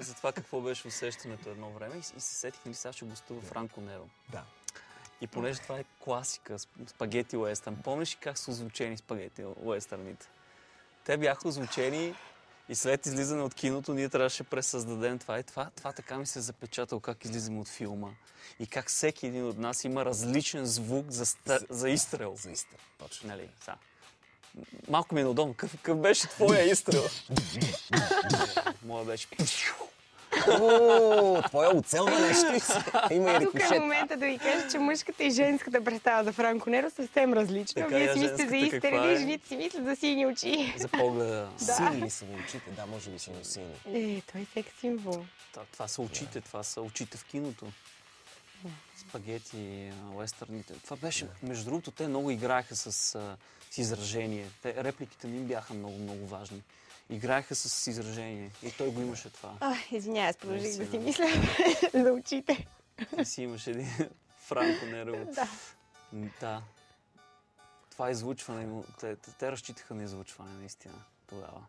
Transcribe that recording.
говорихме за това какво беше усещането едно време и се сетих, нали сега ще гостува Франко Неро. Да. И понеже това е класика, спагети уестърн, помниш ли как са озвучени спагети уестърните? Те бяха озвучени и след излизане от киното ние трябваше да пресъздадем това. И това така ми се е запечатало, как излизаме от филма. И как всеки един от нас има различен звук за изстрел. За изстрел, точно. Нали, малко ми е неудобно. Какъв беше твоя изстрел? Моя беше... Твоя оцелва нещо. Има и Тук рикошет. е момента да ви кажа, че мъжката и женската представа за Франко Неро съвсем различно. Така, Вие си а мислите за женската каква изстрели, е? жените си мислят за сини очи. За погледа. Сини ли са му очите? Да, може би сини. Той е секс символ. Това са очите, това са очите в киното. Спагети, уестърните. Това беше, между другото, те много играеха с изражение. Репликите не им бяха много важни. Играеха с изражение. И той го имаше това. Извинявай, аз продължих да си мисля за очите. Ти си имаш един Франко Неро. Да. Това иззвучване, те разчитаха на иззвучване, наистина, тогава.